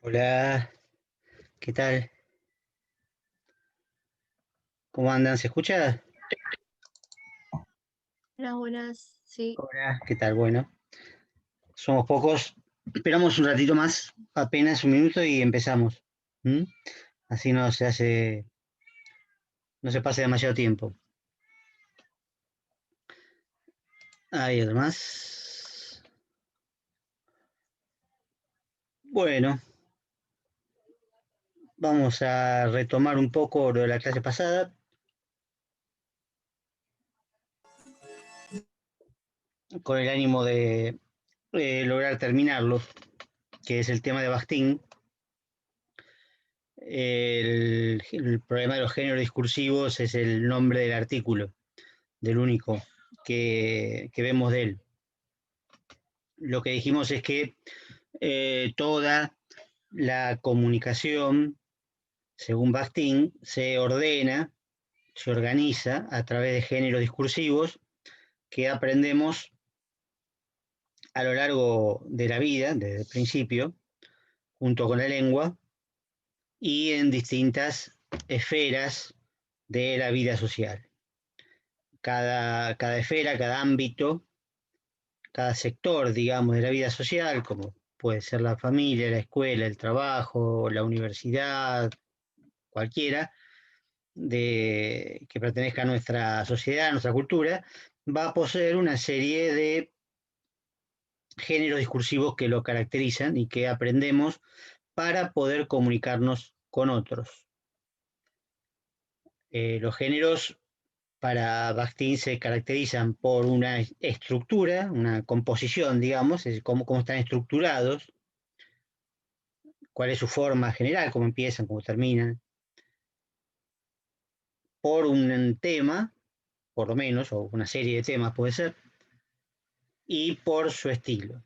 Hola, ¿qué tal? ¿Cómo andan? ¿Se escucha? Hola, buenas, sí. Hola, ¿qué tal? Bueno, somos pocos. Esperamos un ratito más, apenas un minuto y empezamos. ¿Mm? Así no se pasa demasiado tiempo. Hay además. Bueno, vamos a retomar un poco lo de la clase pasada con el ánimo de lograr terminarlo, que es el tema de Bakhtin. El problema de los géneros discursivos es el nombre del artículo, del único que vemos de él. Lo que dijimos es que toda la comunicación, según Bakhtin, se ordena, se organiza a través de géneros discursivos que aprendemos a lo largo de la vida, desde el principio, junto con la lengua, y en distintas esferas de la vida social. Cada esfera, cada ámbito, cada sector, digamos, de la vida social, como puede ser la familia, la escuela, el trabajo, la universidad, cualquiera que pertenezca a nuestra sociedad, a nuestra cultura, va a poseer una serie de géneros discursivos que lo caracterizan y que aprendemos para poder comunicarnos con otros. Los géneros para Bakhtin se caracterizan por una estructura, una composición, digamos, es cómo están estructurados, cuál es su forma general, cómo empiezan, cómo terminan, por un tema, por lo menos, o una serie de temas puede ser, y por su estilo.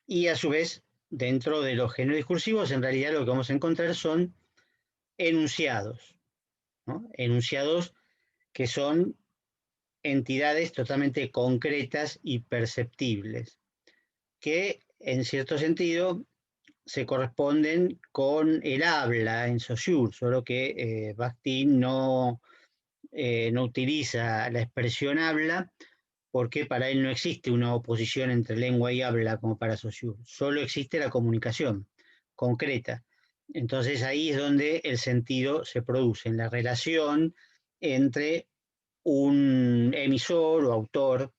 Y a su vez, dentro de los géneros discursivos, en realidad lo que vamos a encontrar son enunciados, ¿no? Enunciados que son entidades totalmente concretas y perceptibles, que en cierto sentido se corresponden con el habla en Saussure, solo que Bakhtin no utiliza la expresión habla porque para él no existe una oposición entre lengua y habla como para Saussure, solo existe la comunicación concreta. Entonces ahí es donde el sentido se produce, en la relación entre un emisor o autor,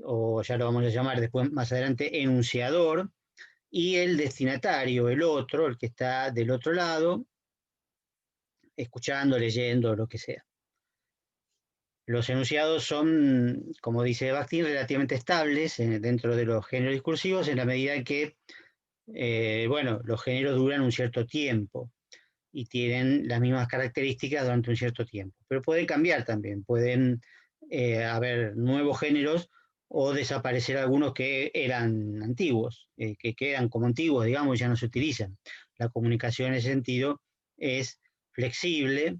o ya lo vamos a llamar después más adelante, enunciador, y el destinatario, el otro, el que está del otro lado, escuchando, leyendo, lo que sea. Los enunciados son, como dice Bakhtin, relativamente estables dentro de los géneros discursivos en la medida en que, bueno, los géneros duran un cierto tiempo y tienen las mismas características durante un cierto tiempo. Pero pueden cambiar también, pueden haber nuevos géneros o desaparecer algunos que eran antiguos, que quedan como antiguos, digamos, ya no se utilizan. La comunicación en ese sentido es flexible,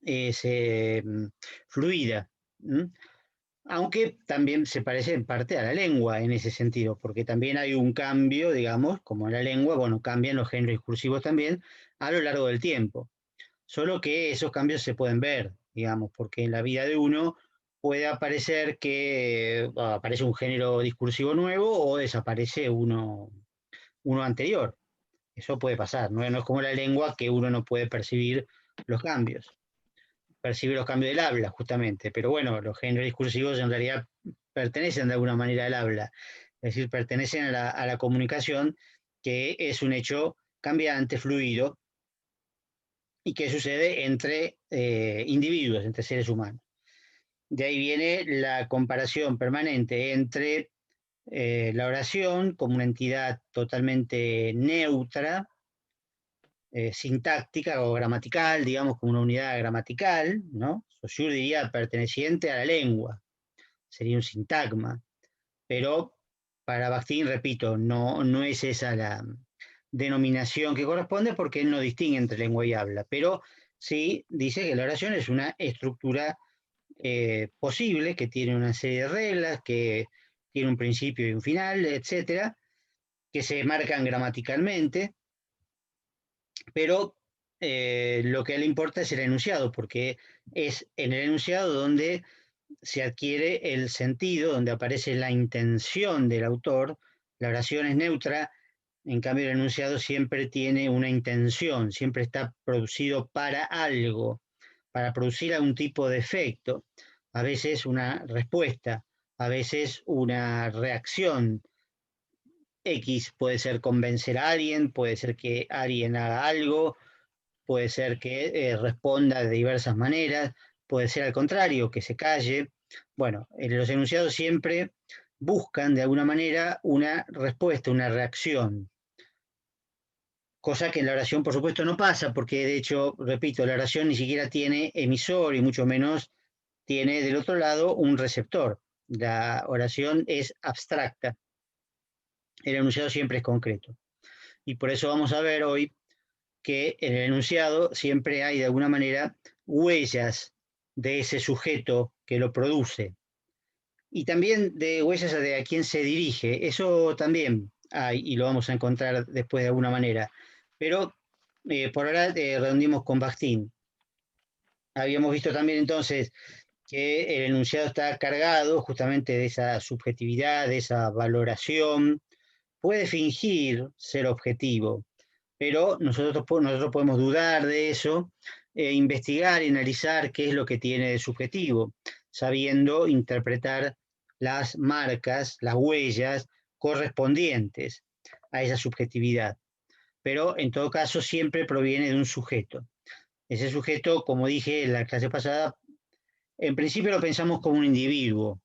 es fluida, ¿m? Aunque también se parece en parte a la lengua en ese sentido, porque también hay un cambio, digamos, como en la lengua, bueno, cambian los géneros discursivos también a lo largo del tiempo. Solo que esos cambios se pueden ver, digamos, porque en la vida de uno puede aparecer que aparece un género discursivo nuevo o desaparece uno anterior. Eso puede pasar, no es como la lengua que uno no puede percibir los cambios, percibe los cambios del habla, justamente. Pero bueno, los géneros discursivos en realidad pertenecen de alguna manera al habla, es decir, pertenecen a la comunicación, que es un hecho cambiante, fluido, y que sucede entre individuos, entre seres humanos. De ahí viene la comparación permanente entre la oración como una entidad totalmente neutra, sintáctica o gramatical, digamos, como una unidad gramatical, ¿no? Saussure diría perteneciente a la lengua, sería un sintagma, pero para Bakhtin, repito, no es esa la denominación que corresponde porque él no distingue entre lengua y habla, pero sí dice que la oración es una estructura posible, que tiene una serie de reglas, que tiene un principio y un final, etcétera, que se marcan gramaticalmente, pero lo que le importa es el enunciado, porque es en el enunciado donde se adquiere el sentido, donde aparece la intención del autor. La oración es neutra, en cambio el enunciado siempre tiene una intención, siempre está producido para algo, para producir algún tipo de efecto, a veces una respuesta, a veces una reacción. X puede ser convencer a alguien, puede ser que alguien haga algo, puede ser que responda de diversas maneras, puede ser al contrario, que se calle. Bueno, los enunciados siempre buscan de alguna manera una respuesta, una reacción, cosa que en la oración por supuesto no pasa, porque de hecho, repito, la oración ni siquiera tiene emisor y mucho menos tiene del otro lado un receptor. La oración es abstracta, el enunciado siempre es concreto. Y por eso vamos a ver hoy que en el enunciado siempre hay de alguna manera huellas de ese sujeto que lo produce y también de huellas de a quién se dirige. Eso también hay y lo vamos a encontrar después de alguna manera. Pero por ahora redondimos con Bakhtin. Habíamos visto también entonces que el enunciado está cargado justamente de esa subjetividad, de esa valoración. Puede fingir ser objetivo, pero nosotros podemos dudar de eso, investigar y analizar qué es lo que tiene de subjetivo, sabiendo interpretar las marcas, las huellas correspondientes a esa subjetividad. Pero en todo caso siempre proviene de un sujeto. Ese sujeto, como dije en la clase pasada, en principio lo pensamos como un individuo,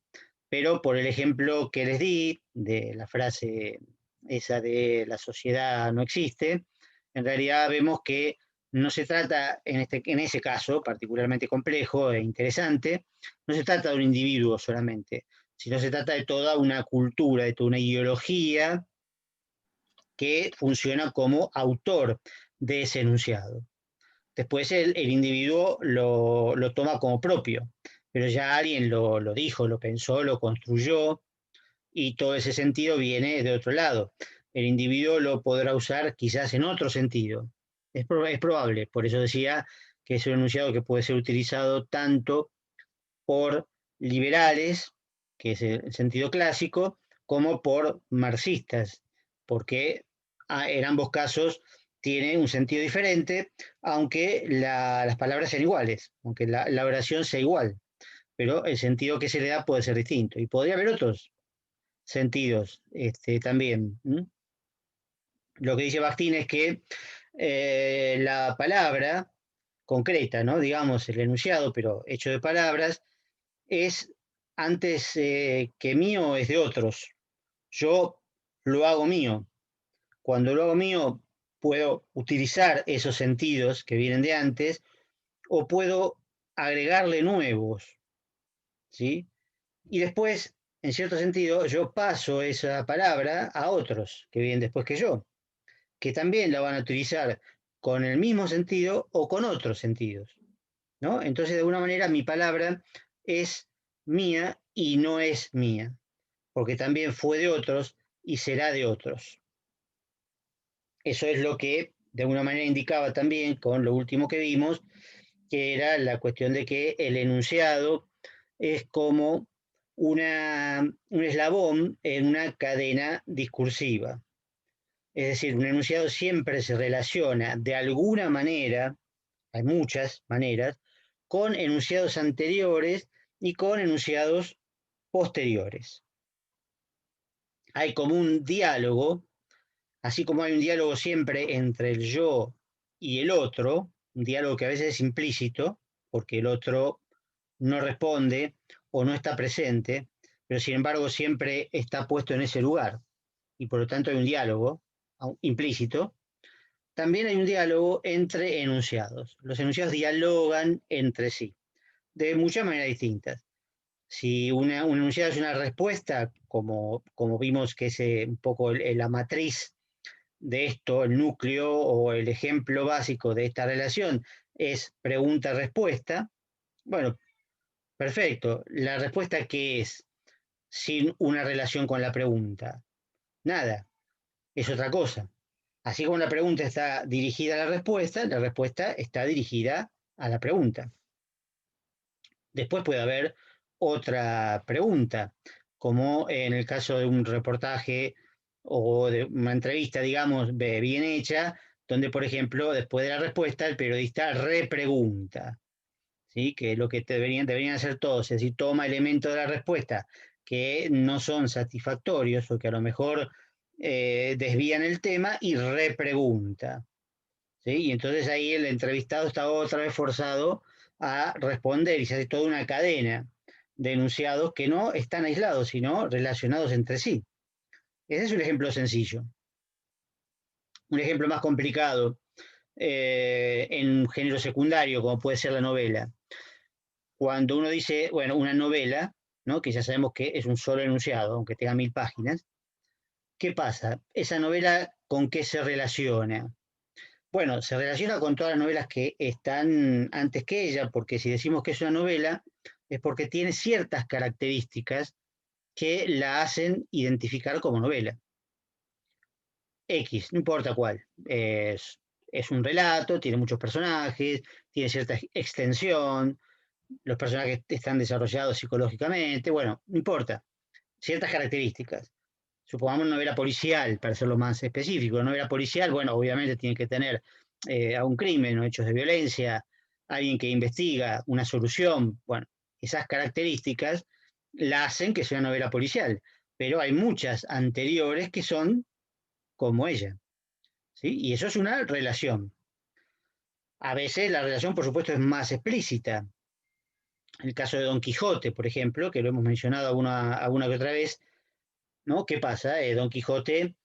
pero por el ejemplo que les di de la frase esa de la sociedad no existe, en realidad vemos que no se trata, en ese caso particularmente complejo e interesante, no se trata de un individuo solamente, sino se trata de toda una cultura, de toda una ideología que funciona como autor de ese enunciado. Después el individuo lo toma como propio, pero ya alguien lo dijo, lo pensó, lo construyó, y todo ese sentido viene de otro lado. El individuo lo podrá usar quizás en otro sentido. Es probable, por eso decía que es un enunciado que puede ser utilizado tanto por liberales, que es el sentido clásico, como por marxistas, porque en ambos casos tiene un sentido diferente, aunque las palabras sean iguales, aunque la oración sea igual, pero el sentido que se le da puede ser distinto. Y podría haber otros sentidos también. Lo que dice Bakhtin es que la palabra concreta, ¿no? Digamos, el enunciado, pero hecho de palabras, es antes que mío es de otros. Yo lo hago mío. Cuando lo hago mío, puedo utilizar esos sentidos que vienen de antes o puedo agregarle nuevos, ¿sí? Y después, en cierto sentido, yo paso esa palabra a otros que vienen después que yo, que también la van a utilizar con el mismo sentido o con otros sentidos, ¿no? Entonces, de alguna manera, mi palabra es mía y no es mía, porque también fue de otros y será de otros. Eso es lo que de alguna manera indicaba también con lo último que vimos, que era la cuestión de que el enunciado es como un eslabón en una cadena discursiva. Es decir, un enunciado siempre se relaciona de alguna manera, hay muchas maneras, con enunciados anteriores y con enunciados posteriores. Hay como un diálogo, así como hay un diálogo siempre entre el yo y el otro, un diálogo que a veces es implícito, porque el otro no responde o no está presente, pero sin embargo siempre está puesto en ese lugar y por lo tanto hay un diálogo implícito. También hay un diálogo entre enunciados. Los enunciados dialogan entre sí de muchas maneras distintas. Si un enunciado es una respuesta, como vimos que es un poco la matriz de esto, el núcleo o el ejemplo básico de esta relación es pregunta-respuesta, bueno, perfecto. La respuesta, ¿qué es sin una relación con la pregunta? Nada. es otra cosa. Así como la pregunta está dirigida a la respuesta está dirigida a la pregunta. Después puede haber otra pregunta, como en el caso de un reportaje o de una entrevista, digamos, bien hecha, donde, por ejemplo, después de la respuesta, el periodista repregunta, ¿sí? Que es lo que deberían hacer todos, es decir, toma elementos de la respuesta que no son satisfactorios o que a lo mejor desvían el tema y repregunta. ¿Sí? Y entonces ahí el entrevistado está otra vez forzado a responder y se hace toda una cadena de enunciados que no están aislados, sino relacionados entre sí. Ese es un ejemplo sencillo. Un ejemplo más complicado, en un género secundario, como puede ser la novela. Cuando uno dice, bueno, una novela, ¿no? Que ya sabemos que es un solo enunciado, aunque tenga 1000 páginas, ¿qué pasa? Esa novela, ¿con qué se relaciona? Bueno, se relaciona con todas las novelas que están antes que ella, porque si decimos que es una novela, es porque tiene ciertas características que la hacen identificar como novela. X, no importa cuál. Es un relato, tiene muchos personajes, tiene cierta extensión, los personajes están desarrollados psicológicamente, bueno, no importa, ciertas características. Supongamos una novela policial, para hacerlo más específico. Una novela policial, bueno, obviamente tiene que tener a un crimen o hechos de violencia, alguien que investiga, una solución. Bueno, esas características la hacen que sea una novela policial, pero hay muchas anteriores que son como ella, ¿sí? Y eso es una relación. A veces la relación, por supuesto, es más explícita. En el caso de Don Quijote, por ejemplo, que lo hemos mencionado alguna que otra vez, ¿no? ¿Qué pasa? Don Quijote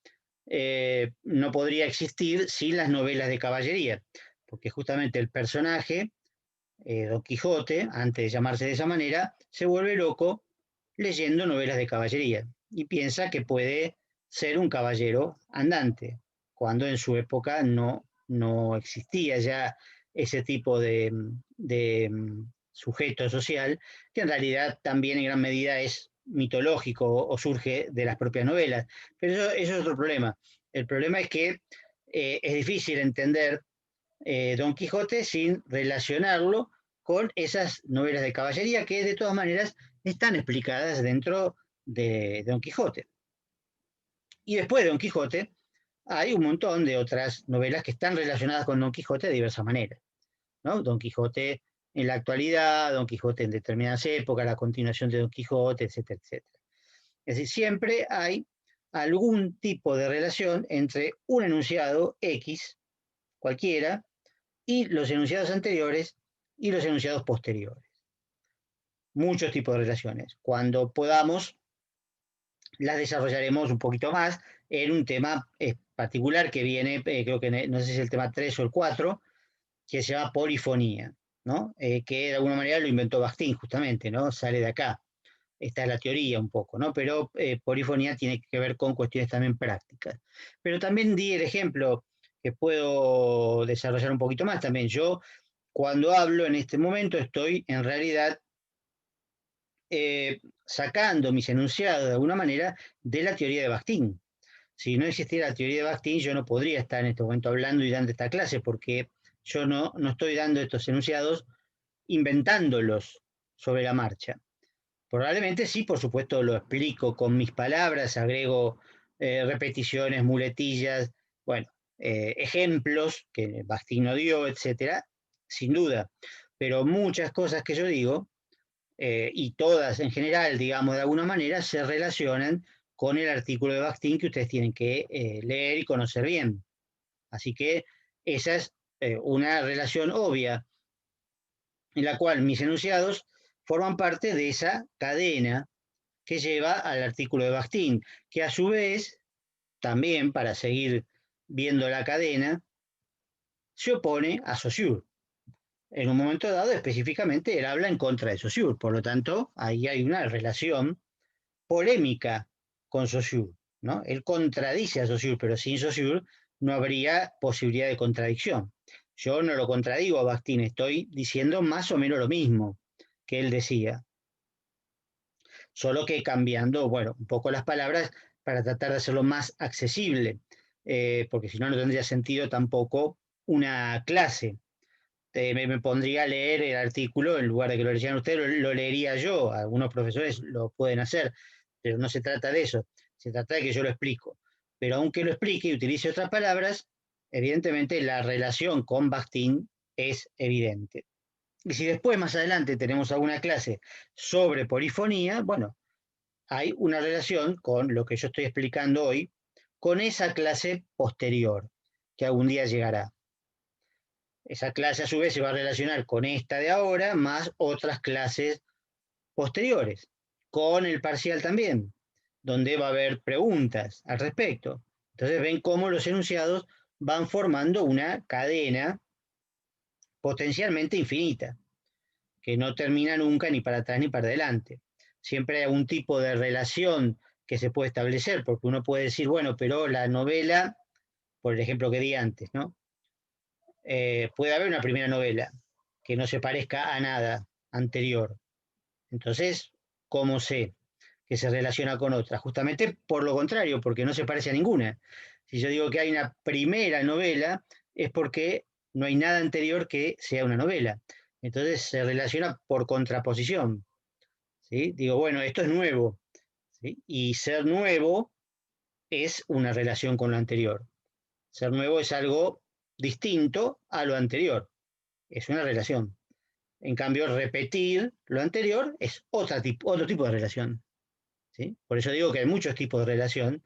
no podría existir sin las novelas de caballería, porque justamente el personaje, Don Quijote, antes de llamarse de esa manera, se vuelve loco leyendo novelas de caballería y piensa que puede ser un caballero andante, cuando en su época no existía ya ese tipo de sujeto social, que en realidad también en gran medida es mitológico o surge de las propias novelas. Pero eso es otro problema. El problema es que es difícil entender Don Quijote sin relacionarlo con esas novelas de caballería que de todas maneras están explicadas dentro de Don Quijote. Y después de Don Quijote hay un montón de otras novelas que están relacionadas con Don Quijote de diversas maneras, ¿no? Don Quijote en la actualidad, Don Quijote en determinadas épocas, la continuación de Don Quijote, etcétera, etcétera. Es decir, siempre hay algún tipo de relación entre un enunciado X, cualquiera, y los enunciados anteriores y los enunciados posteriores. Muchos tipos de relaciones. Cuando podamos, las desarrollaremos un poquito más en un tema particular que viene, creo que no sé si es el tema 3 o el 4, que se llama polifonía, ¿no? Que de alguna manera lo inventó Bakhtin justamente, ¿no? Sale de acá. Esta es la teoría un poco, ¿no? Pero polifonía tiene que ver con cuestiones también prácticas. Pero también di el ejemplo que puedo desarrollar un poquito más también. Yo, cuando hablo en este momento, estoy en realidad sacando mis enunciados de alguna manera de la teoría de Bakhtin. Si no existiera la teoría de Bakhtin, yo no podría estar en este momento hablando y dando esta clase, porque yo no estoy dando estos enunciados inventándolos sobre la marcha. Probablemente sí, por supuesto, lo explico con mis palabras, agrego repeticiones, muletillas, bueno, ejemplos que Bakhtin no dio, etcétera, sin duda. Pero muchas cosas que yo digo, y todas en general, digamos, de alguna manera, se relacionan con el artículo de Bakhtin que ustedes tienen que leer y conocer bien. Así que esa es una relación obvia en la cual mis enunciados forman parte de esa cadena que lleva al artículo de Bakhtin, que a su vez, también para seguir viendo la cadena, se opone a Saussure. En un momento dado, específicamente, él habla en contra de Saussure, por lo tanto, ahí hay una relación polémica con Saussure, ¿no? Él contradice a Saussure, pero sin Saussure no habría posibilidad de contradicción. Yo no lo contradigo a Bakhtin, estoy diciendo más o menos lo mismo que él decía, solo que cambiando, bueno, un poco las palabras para tratar de hacerlo más accesible. porque si no, no tendría sentido tampoco una clase. Me pondría a leer el artículo, en lugar de que lo leyeran ustedes, lo leería yo. Algunos profesores lo pueden hacer, pero no se trata de eso. Se trata de que yo lo explico. Pero aunque lo explique y utilice otras palabras, evidentemente la relación con Bakhtin es evidente. Y si después, más adelante, tenemos alguna clase sobre polifonía, bueno, hay una relación con lo que yo estoy explicando hoy, con esa clase posterior, que algún día llegará. Esa clase a su vez se va a relacionar con esta de ahora, más otras clases posteriores, con el parcial también, donde va a haber preguntas al respecto. Entonces ven cómo los enunciados van formando una cadena potencialmente infinita, que no termina nunca ni para atrás ni para adelante. Siempre hay algún tipo de relación que se puede establecer, porque uno puede decir, bueno, pero la novela, por el ejemplo que di antes, ¿no? Puede haber una primera novela que no se parezca a nada anterior. Entonces, ¿cómo sé que se relaciona con otra? Justamente por lo contrario, porque no se parece a ninguna. Si yo digo que hay una primera novela, es porque no hay nada anterior que sea una novela. Entonces se relaciona por contraposición. ¿Sí? Digo, bueno, esto es nuevo. ¿Sí? Y ser nuevo es una relación con lo anterior. Ser nuevo es algo distinto a lo anterior. Es una relación. En cambio, repetir lo anterior es otro tipo de relación. ¿Sí? Por eso digo que hay muchos tipos de relación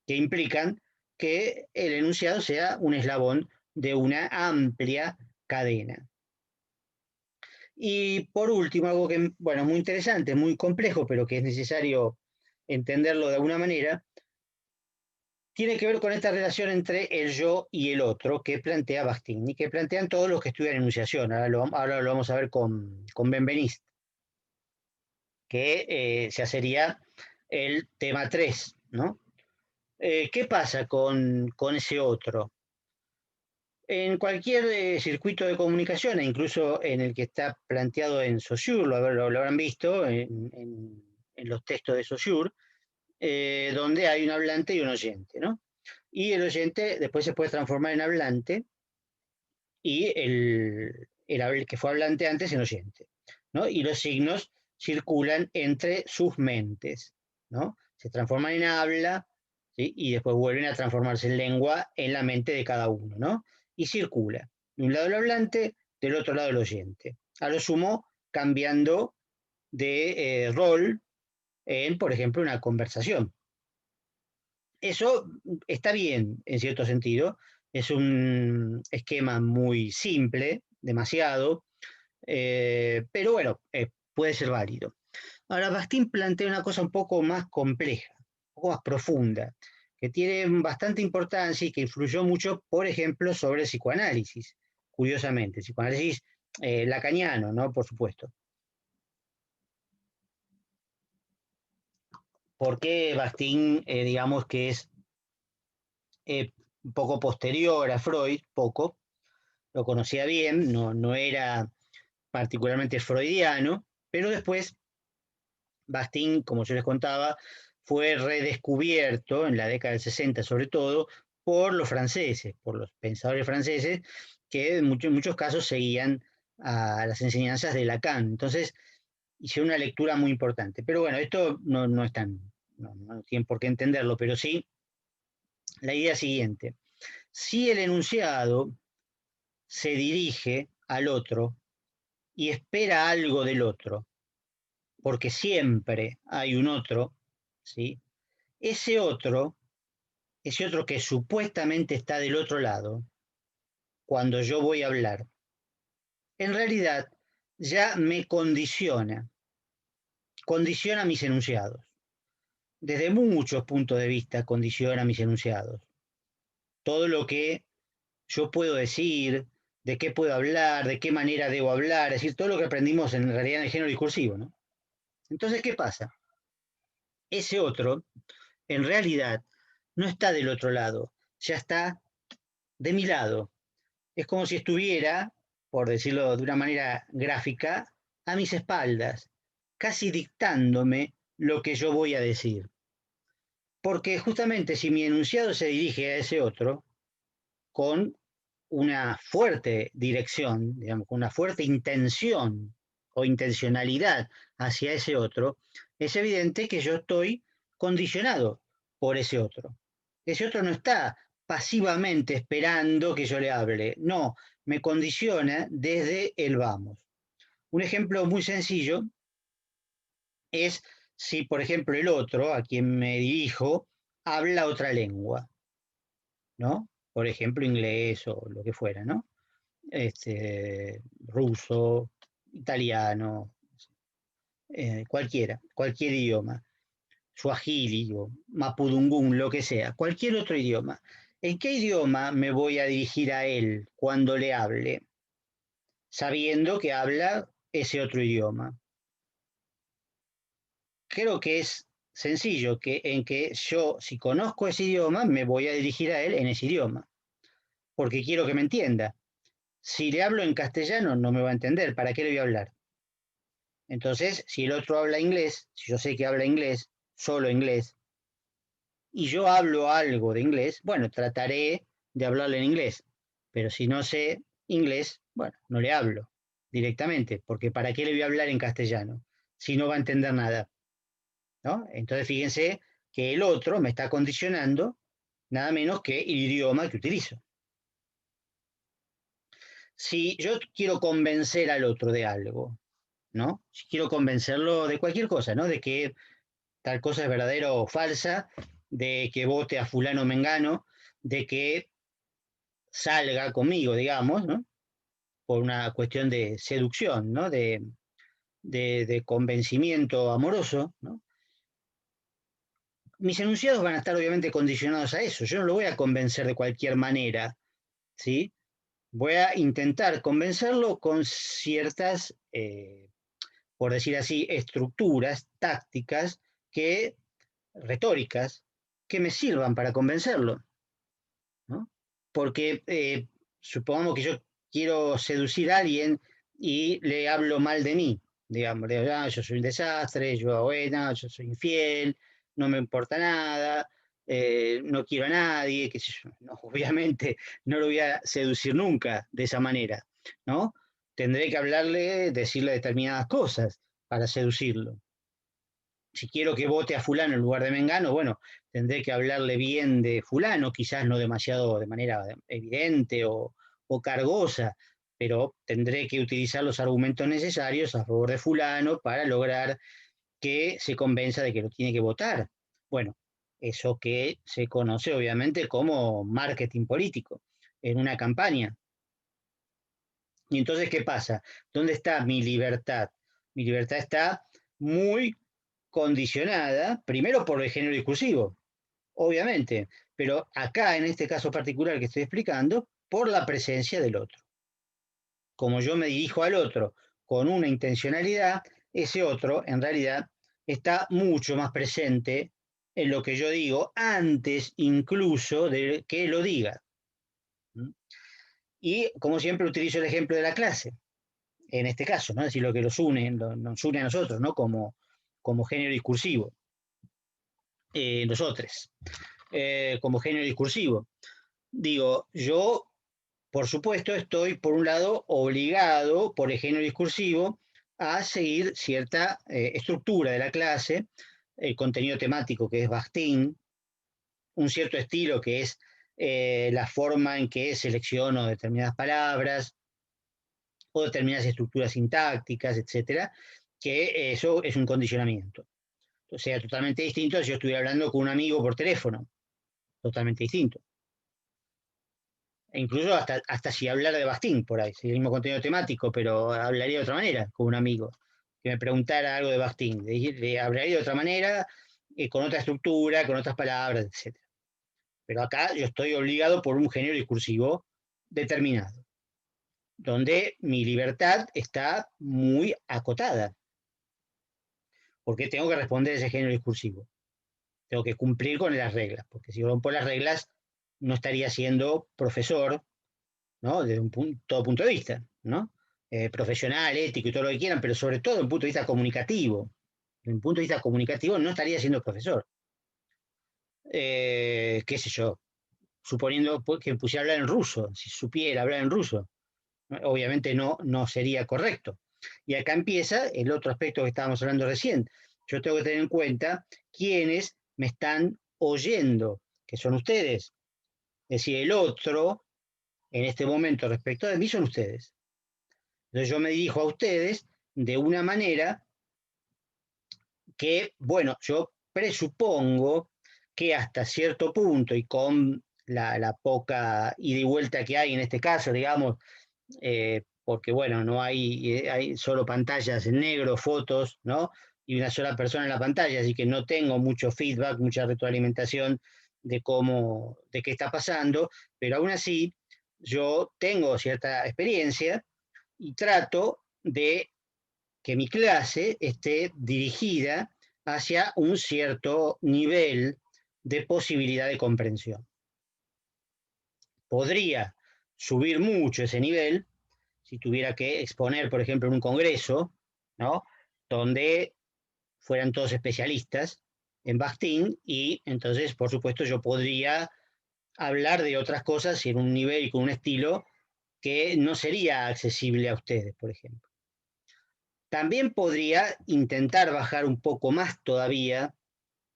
que implican que el enunciado sea un eslabón de una amplia cadena. Y por último, algo que, bueno, es muy interesante, muy complejo, pero que es necesario entenderlo de alguna manera, tiene que ver con esta relación entre el yo y el otro que plantea Bakhtin y que plantean todos los que estudian enunciación. Ahora lo vamos a ver con Benveniste, que ya sería el tema 3, ¿no? ¿Qué pasa con ese otro? En cualquier circuito de comunicación, e incluso en el que está planteado en Saussure, lo habrán visto en los textos de Saussure, donde hay un hablante y un oyente, ¿no? Y el oyente después se puede transformar en hablante y el que fue hablante antes en oyente, ¿no? Y los signos circulan entre sus mentes, ¿no? Se transforman en habla, ¿sí? Y después vuelven a transformarse en lengua en la mente de cada uno, ¿no? Y circula. De un lado el hablante, del otro lado el oyente. A lo sumo, cambiando de rol en, por ejemplo, una conversación. Eso está bien, en cierto sentido. Es un esquema muy simple, demasiado, pero bueno, puede ser válido. Ahora, Bastín plantea una cosa un poco más compleja, un poco más profunda, que tiene bastante importancia y que influyó mucho, por ejemplo, sobre el psicoanálisis, curiosamente, el psicoanálisis lacaniano, ¿no? Por supuesto. Porque Bastín, digamos que es un poco posterior a Freud, poco, lo conocía bien, no era particularmente freudiano, pero después Bakhtin, como yo les contaba, fue redescubierto en la década del 60 sobre todo por los franceses, por los pensadores franceses que en muchos casos seguían a las enseñanzas de Lacan. Entonces hicieron una lectura muy importante. Pero bueno, esto no es tan, no tienen por qué entenderlo, pero sí la idea siguiente. Si el enunciado se dirige al otro y espera algo del otro, porque siempre hay un otro, ¿sí? Ese otro, ese otro que supuestamente está del otro lado, cuando yo voy a hablar, en realidad ya me condiciona mis enunciados. Desde muchos puntos de vista condiciona mis enunciados. Todo lo que yo puedo decir, de qué puedo hablar, de qué manera debo hablar, es decir, todo lo que aprendimos en realidad en el género discursivo, ¿no? Entonces, ¿qué pasa? Ese otro, en realidad, no está del otro lado, ya está de mi lado. Es como si estuviera, por decirlo de una manera gráfica, a mis espaldas, casi dictándome lo que yo voy a decir. Porque justamente si mi enunciado se dirige a ese otro con una fuerte dirección, digamos, con una fuerte intención o intencionalidad hacia ese otro, es evidente que yo estoy condicionado por ese otro. Ese otro no está pasivamente esperando que yo le hable, no, me condiciona desde el vamos. Un ejemplo muy sencillo es si, por ejemplo, el otro a quien me dirijo habla otra lengua, ¿no? Por ejemplo, inglés o lo que fuera, ¿no? Ruso, italiano, cualquier idioma, suajili o mapudungún, lo que sea, cualquier otro idioma. ¿En qué idioma me voy a dirigir a él cuando le hable? Sabiendo que habla ese otro idioma. Creo que es sencillo, en que yo, si conozco ese idioma, me voy a dirigir a él en ese idioma, porque quiero que me entienda. Si le hablo en castellano, no me va a entender, ¿para qué le voy a hablar? Entonces, si el otro habla inglés, si yo sé que habla inglés, solo inglés, y yo hablo algo de inglés, bueno, trataré de hablarle en inglés. Pero si no sé inglés, bueno, no le hablo directamente, porque ¿para qué le voy a hablar en castellano si no va a entender nada? ¿No? Entonces, fíjense que el otro me está condicionando nada menos que el idioma que utilizo. Si yo quiero convencer al otro de algo, ¿no? Si quiero convencerlo de cualquier cosa, ¿no? De que tal cosa es verdadera o falsa, de que vote a fulano o mengano, de que salga conmigo, digamos, ¿no? Por una cuestión de seducción, ¿no? De convencimiento amoroso, ¿no? Mis enunciados van a estar obviamente condicionados a eso. Yo no lo voy a convencer de cualquier manera, ¿sí? Voy a intentar convencerlo con ciertas, por decir así, estructuras, tácticas, retóricas, que me sirvan para convencerlo, ¿no? Porque supongamos que yo quiero seducir a alguien y le hablo mal de mí, digamos, le digo, "Ah, yo soy un desastre, yo buena, yo soy infiel, no me importa nada, no quiero a nadie, qué sé yo". No, obviamente no lo voy a seducir nunca de esa manera, ¿no? Tendré que hablarle, decirle determinadas cosas para seducirlo. Si quiero que vote a fulano en lugar de Mengano, bueno, tendré que hablarle bien de fulano, quizás no demasiado de manera evidente o cargosa, pero tendré que utilizar los argumentos necesarios a favor de fulano para lograr que se convenza de que lo tiene que votar. Bueno, eso que se conoce obviamente como marketing político en una campaña. Y entonces, ¿qué pasa? ¿Dónde está mi libertad? Mi libertad está muy condicionada, primero por el género discursivo, obviamente, pero acá, en este caso particular que estoy explicando, por la presencia del otro. Como yo me dirijo al otro con una intencionalidad, ese otro, en realidad, está mucho más presente en lo que yo digo antes incluso de que lo diga. Y, como siempre, utilizo el ejemplo de la clase, en este caso, ¿no? Es decir, lo que nos une a nosotros, ¿no? Como género discursivo, nosotros, como género discursivo. Digo, yo, por supuesto, estoy, por un lado, obligado por el género discursivo a seguir cierta estructura de la clase, el contenido temático que es Bakhtin, un cierto estilo que es la forma en que selecciono determinadas palabras o determinadas estructuras sintácticas, etcétera, que eso es un condicionamiento. O sea, totalmente distinto si yo estuviera hablando con un amigo por teléfono, totalmente distinto. E incluso hasta si hablara de Bastín por ahí, si el mismo contenido temático, pero hablaría de otra manera con un amigo que me preguntara algo de Bastín. Le hablaría de otra manera, con otra estructura, con otras palabras, etc. Pero acá yo estoy obligado por un género discursivo determinado, donde mi libertad está muy acotada, porque tengo que responder a ese género discursivo. Tengo que cumplir con las reglas, porque si rompo las reglas no estaría siendo profesor, ¿no? Desde todo punto de vista, ¿no? Profesional, ético y todo lo que quieran, pero sobre todo desde un punto de vista comunicativo. Desde un punto de vista comunicativo no estaría siendo profesor. qué sé yo, suponiendo pues, que pusiera a hablar en ruso, si supiera hablar en ruso, obviamente no sería correcto. Y acá empieza el otro aspecto que estábamos hablando recién. Yo tengo que tener en cuenta quiénes me están oyendo, que son ustedes. Es decir, el otro, en este momento respecto de mí, son ustedes. Entonces yo me dirijo a ustedes de una manera que, bueno, yo presupongo que hasta cierto punto y con la poca ida y vuelta que hay en este caso, digamos, porque bueno, no hay solo pantallas en negro, fotos, ¿no? Y una sola persona en la pantalla, así que no tengo mucho feedback, mucha retroalimentación de qué está pasando, pero aún así yo tengo cierta experiencia y trato de que mi clase esté dirigida hacia un cierto nivel de posibilidad de comprensión. Podría subir mucho ese nivel si tuviera que exponer, por ejemplo, en un congreso, ¿no? Donde fueran todos especialistas en Bakhtin y entonces, por supuesto, yo podría hablar de otras cosas y en un nivel y con un estilo que no sería accesible a ustedes, por ejemplo. También podría intentar bajar un poco más todavía.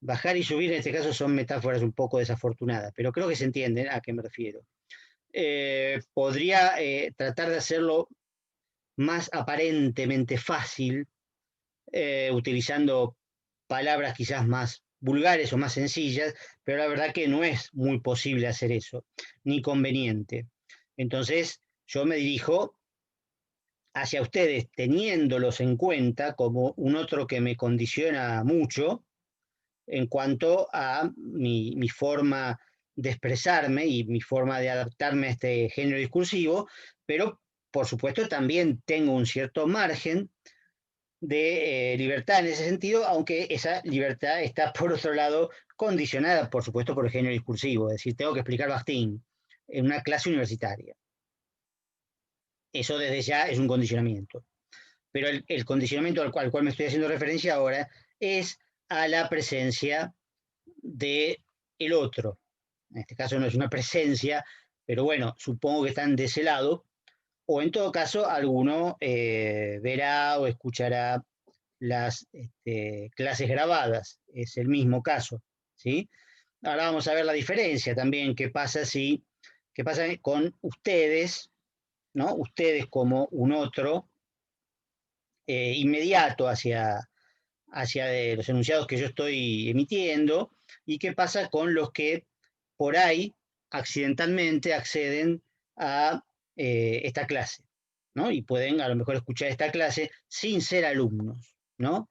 Bajar y subir en este caso son metáforas un poco desafortunadas, pero creo que se entienden a qué me refiero. Podría tratar de hacerlo más aparentemente fácil, utilizando palabras quizás más vulgares o más sencillas, pero la verdad que no es muy posible hacer eso, ni conveniente. Entonces, yo me dirijo hacia ustedes teniéndolos en cuenta como un otro que me condiciona mucho en cuanto a mi forma de expresarme y mi forma de adaptarme a este género discursivo, pero por supuesto también tengo un cierto margen de libertad en ese sentido, aunque esa libertad está por otro lado condicionada, por supuesto, por el género discursivo, es decir, tengo que explicar Bakhtin en una clase universitaria. Eso desde ya es un condicionamiento. Pero el condicionamiento al cual me estoy haciendo referencia ahora es a la presencia de el otro. En este caso no es una presencia, pero bueno, supongo que están de ese lado, o en todo caso alguno verá o escuchará las clases grabadas, es el mismo caso, ¿sí? Ahora vamos a ver la diferencia también, qué pasa con ustedes, ¿no? Ustedes como un otro inmediato hacia los enunciados que yo estoy emitiendo y qué pasa con los que por ahí accidentalmente acceden a esta clase, ¿no? Y pueden a lo mejor escuchar esta clase sin ser alumnos, ¿no?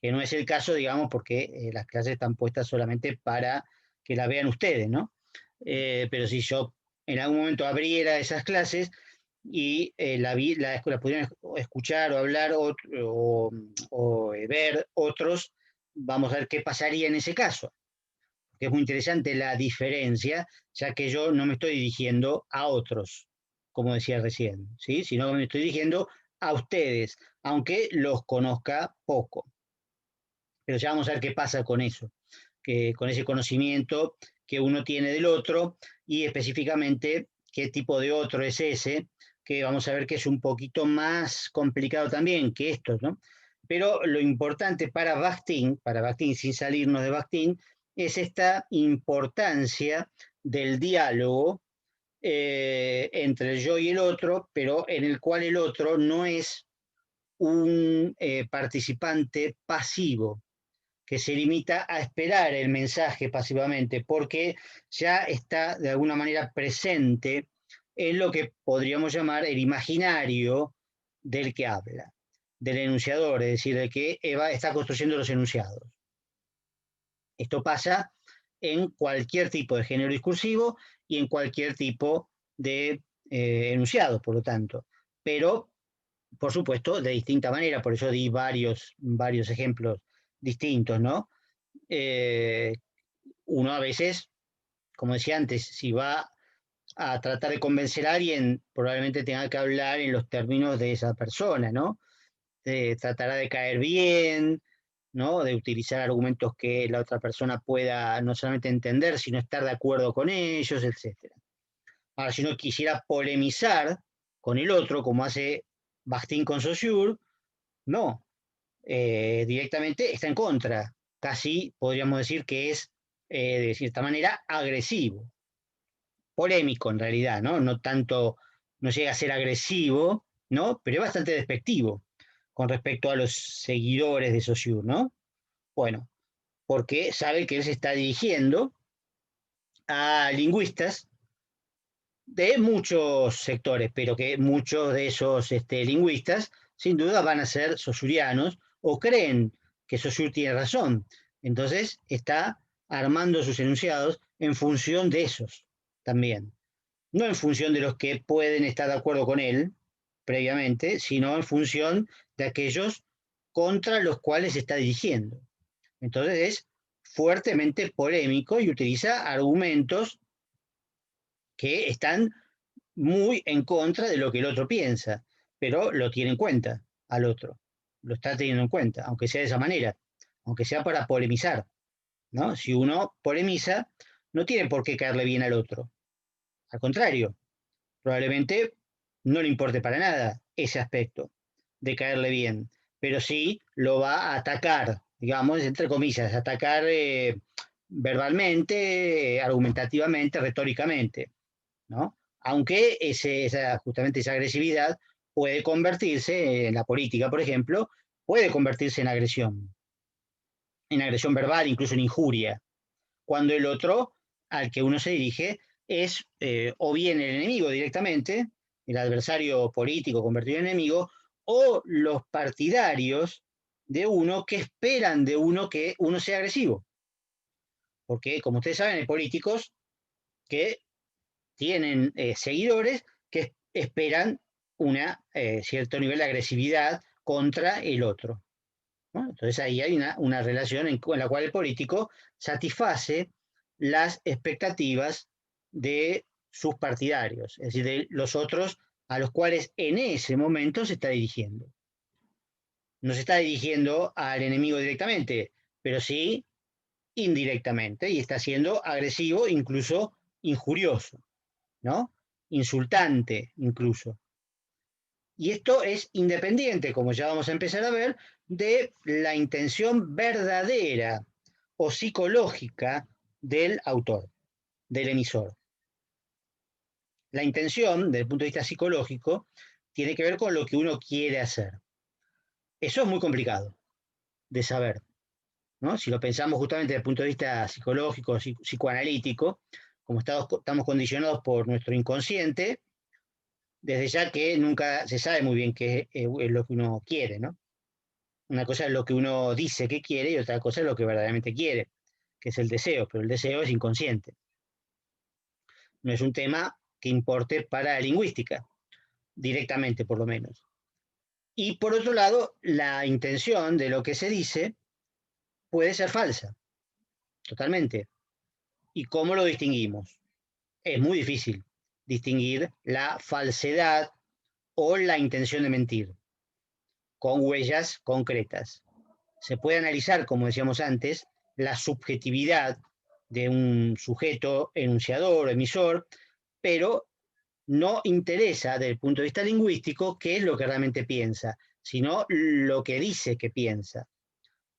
Que no es el caso, digamos, porque las clases están puestas solamente para que las vean ustedes, ¿no? Pero si yo en algún momento abriera esas clases y la pudieran escuchar o hablar o ver otros, vamos a ver qué pasaría en ese caso. Que es muy interesante la diferencia, ya que yo no me estoy dirigiendo a otros, como decía recién, ¿sí? Sino que me estoy dirigiendo a ustedes, aunque los conozca poco. Pero ya vamos a ver qué pasa con eso, con ese conocimiento que uno tiene del otro y específicamente qué tipo de otro es ese, que vamos a ver que es un poquito más complicado también que esto, ¿no? Pero lo importante para Bakhtin sin salirnos de Bakhtin, es esta importancia del diálogo entre el yo y el otro, pero en el cual el otro no es un participante pasivo, que se limita a esperar el mensaje pasivamente, porque ya está de alguna manera presente en lo que podríamos llamar el imaginario del que habla, del enunciador, es decir, del que Eva está construyendo los enunciados. Esto pasa en cualquier tipo de género discursivo y en cualquier tipo de enunciado, por lo tanto, pero por supuesto de distinta manera, por eso di varios ejemplos distintos, ¿no? eh, Uno a veces, como decía antes, si va a tratar de convencer a alguien, probablemente tenga que hablar en los términos de esa persona, ¿no? Tratará de caer bien, ¿no? De utilizar argumentos que la otra persona pueda no solamente entender, sino estar de acuerdo con ellos, etc. Ahora, si uno quisiera polemizar con el otro, como hace Bakhtin con Saussure, no, directamente está en contra. Casi podríamos decir que es, de cierta manera, agresivo, polémico en realidad, ¿no? No tanto, no llega a ser agresivo, ¿no? Pero es bastante despectivo con respecto a los seguidores de Saussure, ¿no? Bueno, porque sabe que él se está dirigiendo a lingüistas de muchos sectores, pero que muchos de esos lingüistas sin duda van a ser saussurianos o creen que Saussure tiene razón. Entonces está armando sus enunciados en función de esos también. No en función de los que pueden estar de acuerdo con él previamente, sino en función de aquellos contra los cuales se está dirigiendo. Entonces es fuertemente polémico y utiliza argumentos que están muy en contra de lo que el otro piensa, pero lo tiene en cuenta al otro, lo está teniendo en cuenta, aunque sea de esa manera, aunque sea para polemizar, ¿no? Si uno polemiza, no tiene por qué caerle bien al otro, al contrario, probablemente no le importe para nada ese aspecto de caerle bien, pero sí lo va a atacar, digamos, entre comillas, atacar verbalmente, argumentativamente, retóricamente, ¿no? Aunque justamente esa agresividad puede convertirse en la política, por ejemplo, puede convertirse en agresión verbal, incluso en injuria, cuando el otro al que uno se dirige es o bien el enemigo directamente, el adversario político convertido en enemigo, o los partidarios de uno que esperan de uno que uno sea agresivo. Porque, como ustedes saben, hay políticos que tienen seguidores que esperan un cierto nivel de agresividad contra el otro, ¿no? Entonces ahí hay una relación en la cual el político satisface las expectativas de sus partidarios, es decir, de los otros a los cuales en ese momento se está dirigiendo. No se está dirigiendo al enemigo directamente, pero sí indirectamente, y está siendo agresivo, incluso injurioso, ¿no? Insultante incluso. Y esto es independiente, como ya vamos a empezar a ver, de la intención verdadera o psicológica del autor, del emisor. La intención, desde el punto de vista psicológico, tiene que ver con lo que uno quiere hacer. Eso es muy complicado de saber, ¿no? Si lo pensamos justamente desde el punto de vista psicológico, psicoanalítico, como estamos condicionados por nuestro inconsciente, desde ya que nunca se sabe muy bien qué es lo que uno quiere, ¿no? Una cosa es lo que uno dice que quiere y otra cosa es lo que verdaderamente quiere, que es el deseo, pero el deseo es inconsciente. No es un tema que importe para la lingüística, directamente por lo menos. Y por otro lado, la intención de lo que se dice puede ser falsa, totalmente. ¿Y cómo lo distinguimos? Es muy difícil distinguir la falsedad o la intención de mentir con huellas concretas. Se puede analizar, como decíamos antes, la subjetividad de un sujeto enunciador o emisor, pero no interesa desde el punto de vista lingüístico qué es lo que realmente piensa, sino lo que dice que piensa,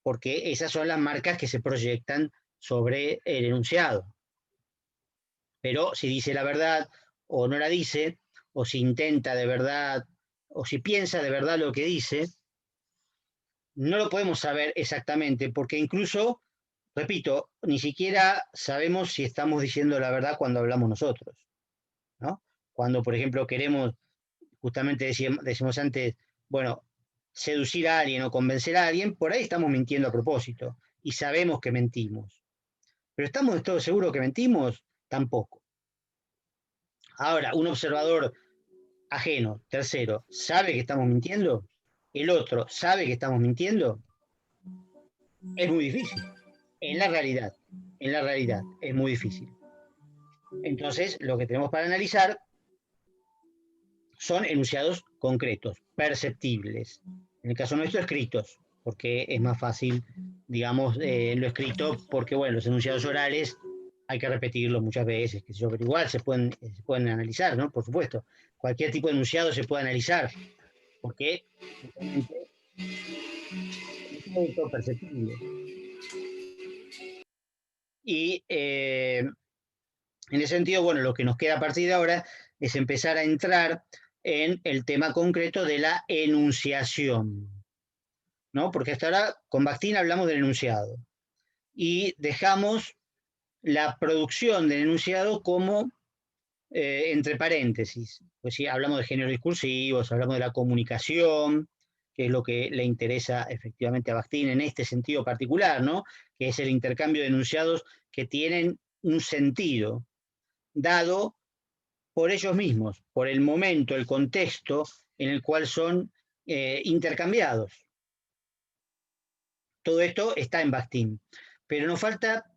porque esas son las marcas que se proyectan sobre el enunciado. Pero si dice la verdad o no la dice, o si intenta de verdad, o si piensa de verdad lo que dice, no lo podemos saber exactamente, porque incluso, repito, ni siquiera sabemos si estamos diciendo la verdad cuando hablamos nosotros, ¿no? Cuando, por ejemplo, queremos, justamente decimos antes, bueno, seducir a alguien o convencer a alguien, por ahí estamos mintiendo a propósito y sabemos que mentimos. Pero ¿estamos de todo seguro que mentimos? Tampoco. Ahora, un observador ajeno, tercero, ¿sabe que estamos mintiendo? ¿El otro sabe que estamos mintiendo? Es muy difícil. En la realidad es muy difícil. Entonces, lo que tenemos para analizar son enunciados concretos, perceptibles. En el caso nuestro, escritos. porque es más fácil, digamos, lo escrito, porque, bueno, los enunciados orales hay que repetirlos muchas veces, qué sé yo, pero igual se pueden analizar, ¿no? Por supuesto. Cualquier tipo de enunciado se puede analizar, porque justamente es un auto perceptible. Y en ese sentido, bueno, lo que nos queda a partir de ahora es empezar a entrar en el tema concreto de la enunciación, ¿no? Porque hasta ahora con Bakhtin hablamos del enunciado y dejamos la producción del enunciado como entre paréntesis. Pues sí, hablamos de géneros discursivos, hablamos de la comunicación, que es lo que le interesa efectivamente a Bakhtin en este sentido particular, ¿no? Que es el intercambio de enunciados que tienen un sentido dado por ellos mismos, por el momento, el contexto en el cual son intercambiados. Todo esto está en Bakhtin. Pero nos falta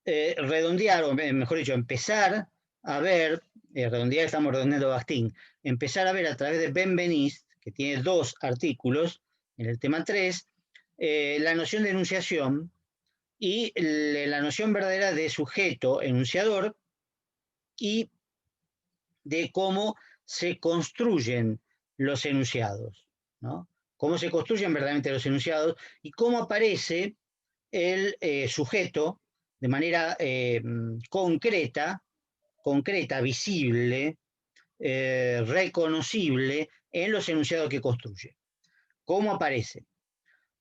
redondear, o mejor dicho, empezar a ver, redondear estamos redondeando Bakhtin, empezar a ver a través de Benveniste, que tiene 2 artículos en el tema 3, la noción de enunciación y la noción verdadera de sujeto enunciador y de cómo se construyen los enunciados, ¿no? Cómo se construyen verdaderamente los enunciados y cómo aparece el sujeto de manera concreta, visible, reconocible en los enunciados que construye. ¿Cómo aparece?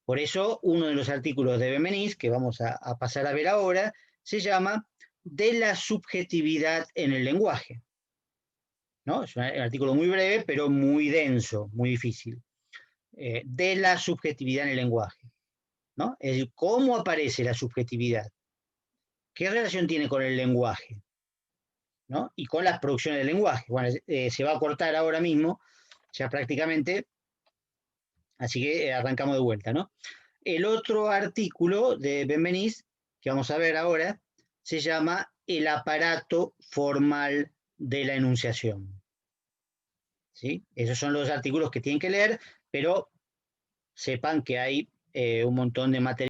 Por eso, uno de los artículos de Benveniste, que vamos a pasar a ver ahora, se llama De la subjetividad en el lenguaje, ¿no? Es un artículo muy breve, pero muy denso, muy difícil. De la subjetividad en el lenguaje, ¿no? Es decir, ¿cómo aparece la subjetividad? ¿Qué relación tiene con el lenguaje? ¿No? Y con las producciones del lenguaje. Bueno, se va a cortar ahora mismo, ya prácticamente, así que arrancamos de vuelta, ¿no? El otro artículo de Benveniste, que vamos a ver ahora, se llama El aparato formal de la enunciación. ¿Sí? Esos son los artículos que tienen que leer, pero sepan que hay un montón de material